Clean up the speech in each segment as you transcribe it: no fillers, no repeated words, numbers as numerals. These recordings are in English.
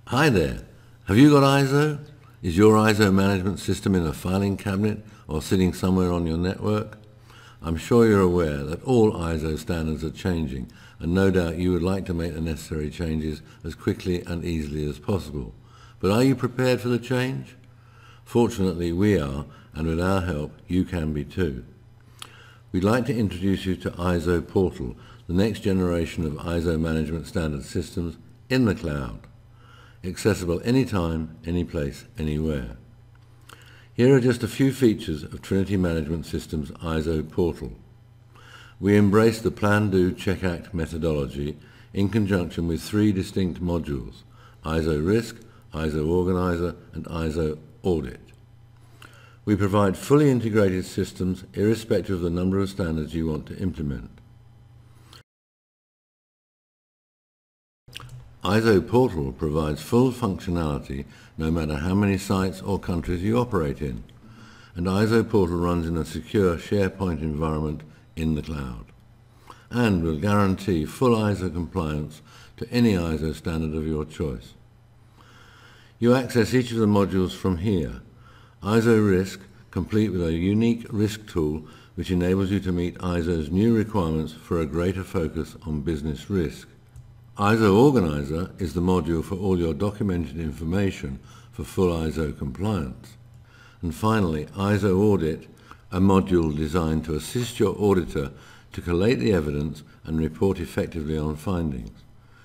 Hi there. Have you got ISO? Is your ISO management system in a filing cabinet or sitting somewhere on your network? I'm sure you're aware that all ISO standards are changing, and no doubt you would like to make the necessary changes as quickly and easily as possible. But are you prepared for the change? Fortunately, we are, and with our help, you can be too. We'd like to introduce you to ISOportal, the next generation of ISO management standard systems in the cloud. Accessible anytime, anyplace, anywhere. Here are just a few features of Trinity Management System's ISOportal. We embrace the Plan, Do, Check, Act methodology in conjunction with three distinct modules: ISO Risk, ISO Organizer, and ISO Audit. We provide fully integrated systems irrespective of the number of standards you want to implement. ISOportal provides full functionality no matter how many sites or countries you operate in, and ISOportal runs in a secure SharePoint environment in the cloud, and will guarantee full ISO compliance to any ISO standard of your choice. You access each of the modules from here. ISO Risk, complete with a unique risk tool which enables you to meet ISO's new requirements for a greater focus on business risk. ISO Organizer is the module for all your documented information for full ISO compliance. And finally, ISO Audit, a module designed to assist your auditor to collate the evidence and report effectively on findings.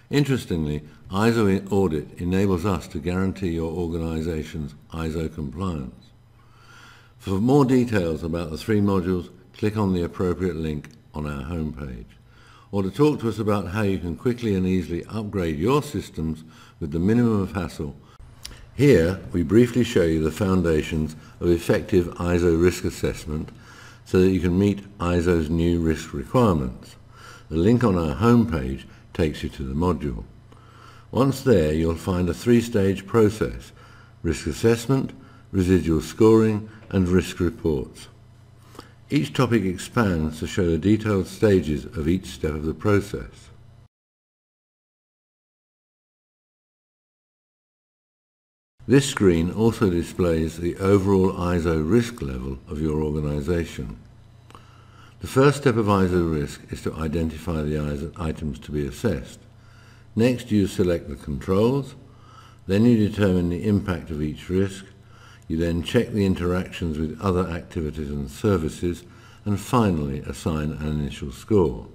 Interestingly, ISO Audit enables us to guarantee your organization's ISO compliance. For more details about the three modules, click on the appropriate link on our homepage. Or to talk to us about how you can quickly and easily upgrade your systems with the minimum of hassle. Here we briefly show you the foundations of effective ISO risk assessment so that you can meet ISO's new risk requirements. The link on our homepage takes you to the module. Once there, you'll find a three-stage process: risk assessment, residual scoring, and risk reports. Each topic expands to show the detailed stages of each step of the process. This screen also displays the overall ISO risk level of your organization. The first step of ISO risk is to identify the ISO items to be assessed. Next, you select the controls. Then you determine the impact of each risk. You then check the interactions with other activities and services, and finally assign an initial score.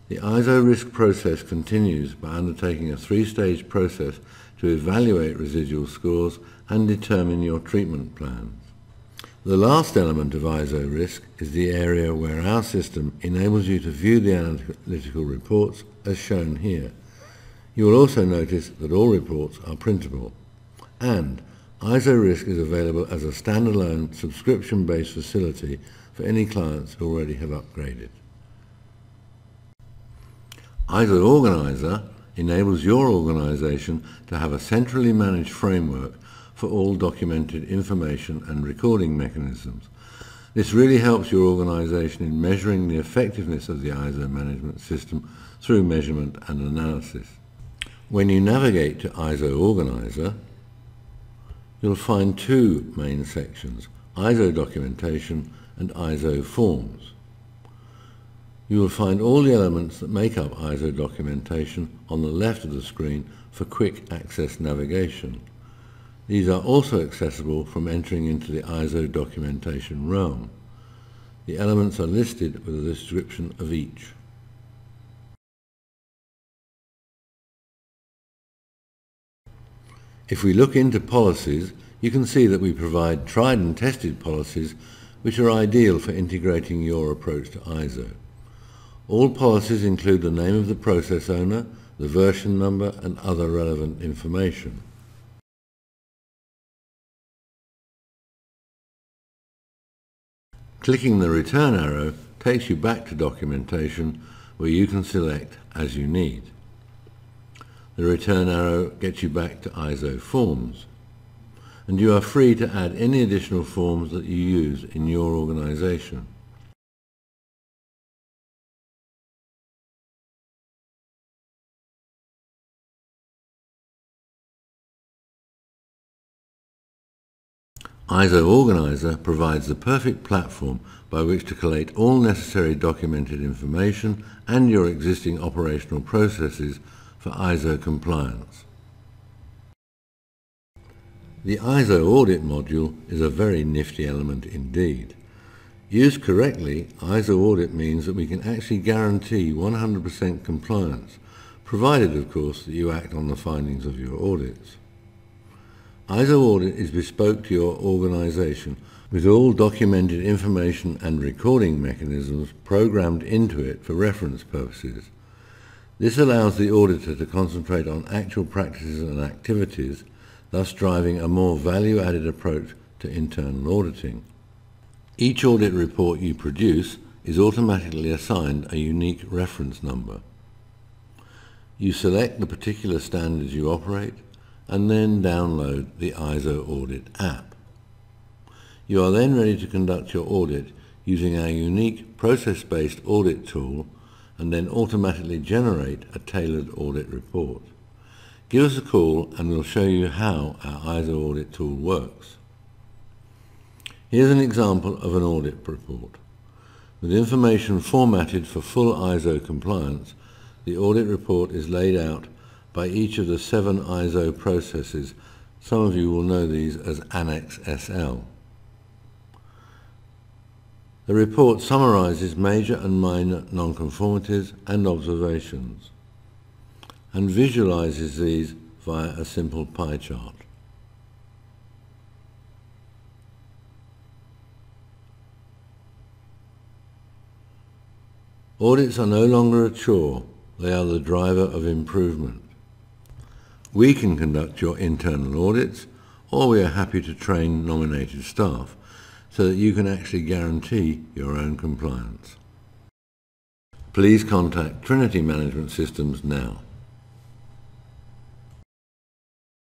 The ISO risk process continues by undertaking a three-stage process to evaluate residual scores and determine your treatment plans. The last element of ISO risk is the area where our system enables you to view the analytical reports as shown here. You will also notice that all reports are printable, and ISO Risk is available as a standalone subscription-based facility for any clients who already have upgraded. ISO Organizer enables your organization to have a centrally managed framework for all documented information and recording mechanisms. This really helps your organization in measuring the effectiveness of the ISO management system through measurement and analysis. When you navigate to ISO Organizer, you'll find two main sections: ISO documentation and ISO forms. You will find all the elements that make up ISO documentation on the left of the screen for quick access navigation. These are also accessible from entering into the ISO documentation realm. The elements are listed with a description of each. If we look into policies, you can see that we provide tried and tested policies which are ideal for integrating your approach to ISO. All policies include the name of the process owner, the version number, and other relevant information. Clicking the return arrow takes you back to documentation, where you can select as you need. The return arrow gets you back to ISO forms, and you are free to add any additional forms that you use in your organization. ISO Organizer provides the perfect platform by which to collate all necessary documented information and your existing operational processes for ISO compliance. The ISO Audit module is a very nifty element indeed. Used correctly, ISO Audit means that we can actually guarantee 100% compliance, provided of course that you act on the findings of your audits. ISO Audit is bespoke to your organization with all documented information and recording mechanisms programmed into it for reference purposes. This allows the auditor to concentrate on actual practices and activities, thus driving a more value-added approach to internal auditing. Each audit report you produce is automatically assigned a unique reference number. You select the particular standards you operate and then download the ISO Audit app. You are then ready to conduct your audit using our unique process-based audit tool and then automatically generate a tailored audit report. Give us a call and we'll show you how our ISO Audit tool works. Here's an example of an audit report. With information formatted for full ISO compliance, the audit report is laid out by each of the 7 ISO processes. Some of you will know these as Annex SL. The report summarizes major and minor nonconformities and observations and visualizes these via a simple pie chart. Audits are no longer a chore, they are the driver of improvement. We can conduct your internal audits, or we are happy to train nominated staff so that you can actually guarantee your own compliance. Please contact Trinity Management Systems now.